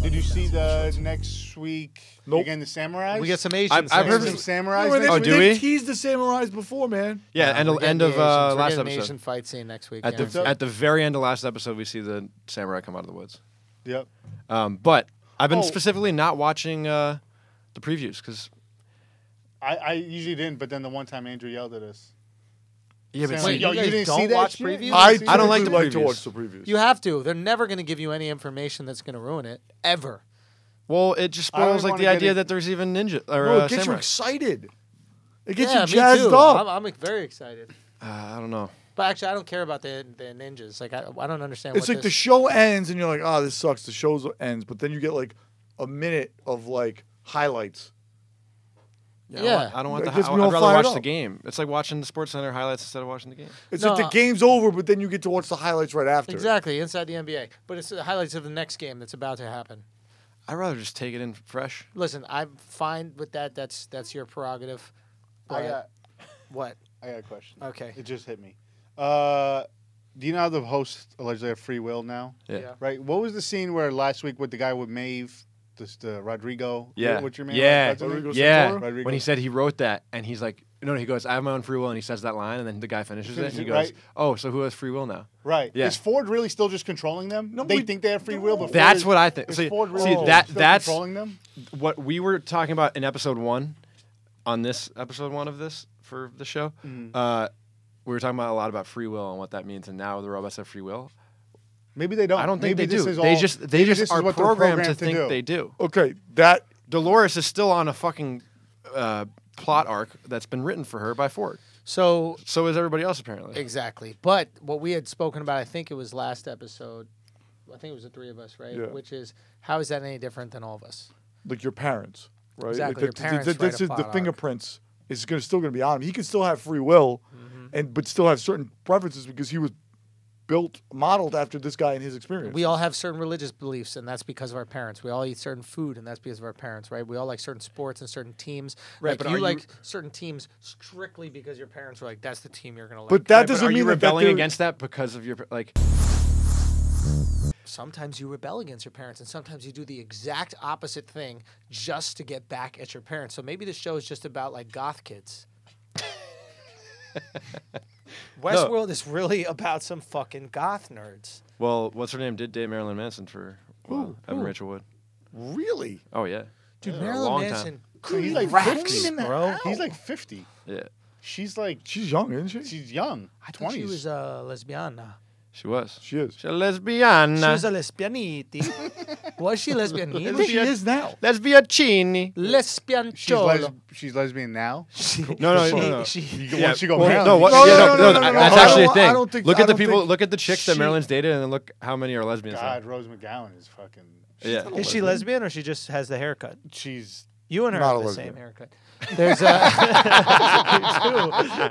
Did you see the next week? Nope. Again, the samurais. We get some Asians. I've heard some samurais. No, next they week? teased the samurais before, man. Yeah, end of last Asian episode. fight scene next week. At the very end of last episode, we see the samurai come out of the woods. Yep. But I've been specifically not watching the previews because I usually didn't, but then the one time Andrew yelled at us. Yeah, but Wait, see, you didn't don't see that watch shit? previews? I don't like the like to previews. watch the previews. You have to. They're never going to give you any information that's going to ruin it ever. well, it just I don't spoils like wanna the get idea it- that there's even ninja or No, it gets you samurai. excited. It gets Yeah, you me jazzed too. up. I'm very excited. I don't know. But actually, I don't care about the ninjas. Like, I don't understand. It's what like the show ends and you're like, oh, this sucks. The show ends, but then you get like a minute of like highlights. Yeah. I don't want It the. gets me I'd all rather fired watch up. the game. It's like watching the Sports Center highlights instead of watching the game. It's No, like the game's over, but then you get to watch the highlights right after. Exactly, inside the NBA. But it's the highlights of the next game that's about to happen. I'd rather just take it in fresh. Listen, I'm fine with that. That's your prerogative. But what? I got a question. Okay. It just hit me. Do you know how the hosts allegedly have free will now? Yeah. Right. What was the scene where last week with the guy with Maeve, the Rodrigo? Yeah. What's your name? Yeah. Rodrigo Yeah. Santoro? Rodrigo. When he said he wrote that, and he's like, no, he goes, I have my own free will, and he says that line, and then the guy finishes it, and he goes, Right. oh, so who has free will now? Right. Yeah. Is Ford really still just controlling them? No, they we- think they have free will, but That's Ford what I think. Is See, Ford really see still that's controlling them? what we were talking about in episode 1, on this episode 1 of this for the show. We were talking about a lot about free will and what that means, and now the robots have free will. Maybe they don't. I don't think Maybe they this do. is They all- just maybe this is are what they're programmed to do. think they do. Okay, that Dolores is still on a fucking plot arc that's been written for her by Ford. So So is everybody else apparently. exactly. But what we had spoken about, I think it was last episode. I think it was the three of us, right? Yeah. Which is, how is that any different than all of us? like your parents, right? Exactly, Like your parents this write a is the plot arc. fingerprints is still going to be on him. He could still have free will, but still have certain preferences because he was modeled after this guy and his experience. We all have certain religious beliefs, and that's because of our parents. We all eat certain food, and that's because of our parents, right? We all like certain sports and certain teams. Right, Like, but you are like you- certain teams strictly because your parents were like, that's the team you're going to like. But that Right, but doesn't are mean you that rebelling they're- against that because of your like? Sometimes you rebel against your parents, and sometimes you do the exact opposite thing just to get back at your parents. So maybe the show is just about like goth kids. Westworld is really about some fucking goth nerds. Well, what's her name? Did date Marilyn Manson for Evan Rachel Wood? Really? Oh yeah. Dude, Yeah, a Marilyn long Manson. So he's like cracks, 50, bro. He's like 50. Yeah. She's like She's young, isn't she? she's young. I thought 20s. she was a lesbiana. She was. She is. She's a lesbiana. She was a lesbianiti. Was she lesbianita? She is now. Lesbiancini. Lesbiancholo. She's lesbian now. No. Once you go Well, Marilyn, no, you what, go- yeah, no, no, no, no, that's no, actually a I thing. don't think- Look I at the don't people. think Look at the chicks that she- Marilyn's dated, and then look how many are lesbians. now. God, Rose McGowan is fucking. Yeah. Is she lesbian or she just has the haircut? She's You and her Not have a the lesbian. same haircut. There's you too.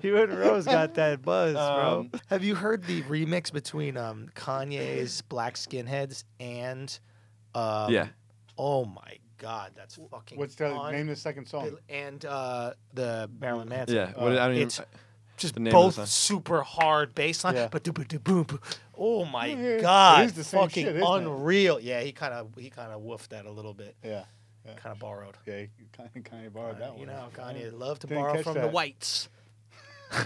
You and Rose got that buzz, bro. Have you heard the remix between Kanye's Black Skinheads and Yeah. oh my god, that's fucking what's the name of the second song? and the Marilyn Manson. Yeah. What, I don't even. It's just the name of the both song. super hard bass line, Yeah. but boom. Oh my Yeah, god, it is the same fucking shit, isn't it? unreal. Yeah, he kind of woofed that a little bit. Yeah. Kind of borrowed. Yeah, he kind of borrowed that one. You know, Kanye loved to Didn't borrow catch from the that. whites.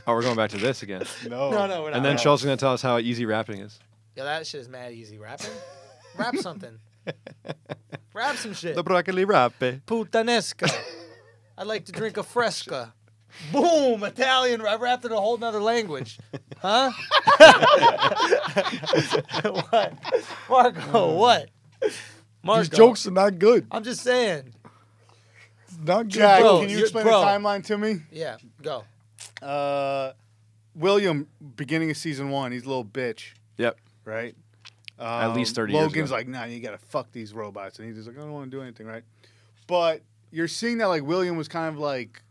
Oh, we're going back to this again. No. No, we're not. And then Schultz is gonna tell us how easy rapping is. Yeah, that shit is mad easy. Rapping? Rap something. Rap some shit. The broccoli rappe. Putanesca. I like to drink a fresca. Boom! Italian. I rapped in a whole nother language. Huh? What? Marco, what? Marco. These jokes are not good. I'm just saying. It's not good. Jack, Bro, can you you- explain bro. the timeline to me? Yeah, go. William, beginning of season 1, he's a little bitch, Yep. right? At least 30 years Logan's ago. like, nah, you gotta fuck these robots, and he's just like, I don't want to do anything, right? But you're seeing that like William was kind of like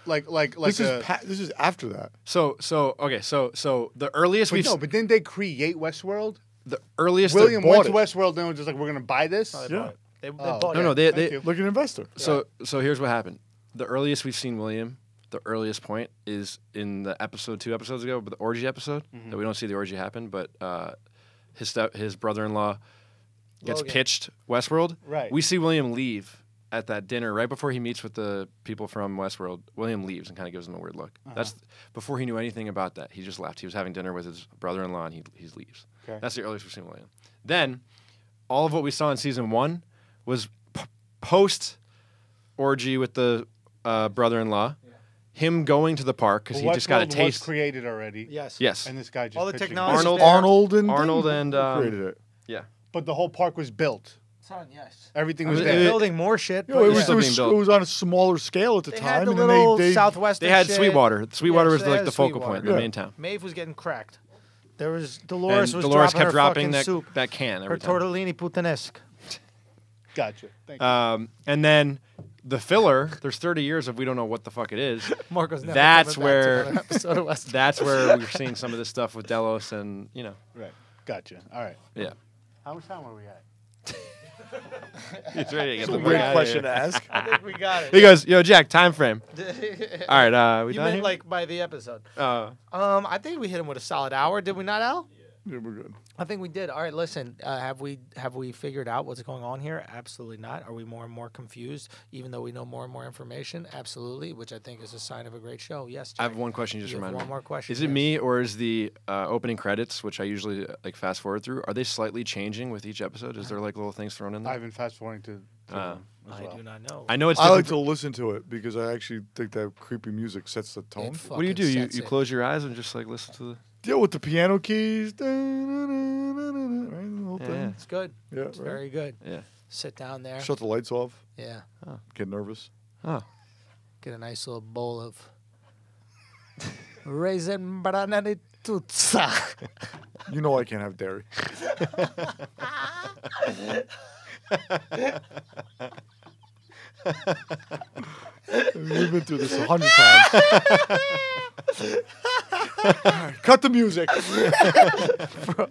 This is after that. So the earliest we've but didn't they create Westworld? the earliest William bought went to it. Westworld and was just like, we're gonna buy this. Yeah. They Oh. bought no it. no they Thank you. Like an investor. so here's what happened. The earliest we've seen William, the earliest point is in the episode 2 episodes ago, but the orgy episode that we don't see the orgy happen, but his brother-in-law gets Logan. pitched Westworld. Right. We see William leave at that dinner right before he meets with the people from Westworld. William leaves and kind of gives him a weird look. That's before he knew anything about that. He just left. He was having dinner with his brother-in-law, and he leaves. Okay. That's the earliest we've seen William. Then, all of what we saw in season 1 was post orgy with the brother-in-law. Him going to the park because he just got a Westworld taste. was created already. Yes. Yes. And this guy just All the pitching it. technology- Arnold and created it. Yeah. But the whole park was built. Son, yes. Everything I was mean, there. They're building more shit. You know, but it yeah. was, still it, being was, built. it was on a smaller scale at the They time. had the and then little they Southwestern They had shit. Sweetwater. Sweetwater Yes, was they like had the focal Sweetwater. point, the Yeah. main town. Maeve was getting cracked. There was And Dolores was Dolores dropping kept her dropping fucking that, soup. that can Her every time. tortellini puttanesque. Gotcha. Thank you. And then the filler, there's 30 years of we don't know what the fuck it is. Marco's never That's coming back to where- another episode of West. That's where we're seeing some of this stuff with Delos and, Right. Gotcha. All right. yeah. How much time are we at? He's ready to get It's a the fuck weird outta question here. to ask. I think we got it. He goes, yo, Jack, time frame. All right, we You done meant here? like by the episode. Uh, I think we hit him with a solid hour. Did we not, Al? Yeah, we're good. I think we did. All right, listen. Have we figured out what's going on here? Absolutely not. Are we more and more confused, even though we know more and more information? Absolutely, which I think is a sign of a great show. Yes. I have Jack. one question you just You have reminded one me. more question, Is it yes. me or is the opening credits, which I usually like fast forward through, are they slightly changing with each episode? Is there like little things thrown in there? I've been fast forwarding to as I well. do not know. I know it's I different. like to listen to it because I actually think that creepy music sets the tone. What do you do? fucking You sets it. close your eyes and just like listen to the. Deal with the piano keys. Right, the whole Yeah. thing. It's good. Yeah, It's right. very good. Yeah. Sit down there. Shut the lights off. Yeah. Get nervous. Oh. Get a nice little bowl of raisin banana tuzza. You know I can't have dairy. We've been through this 100 times. All right, cut the music.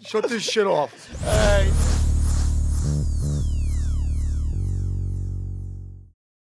Shut this shit off. All right.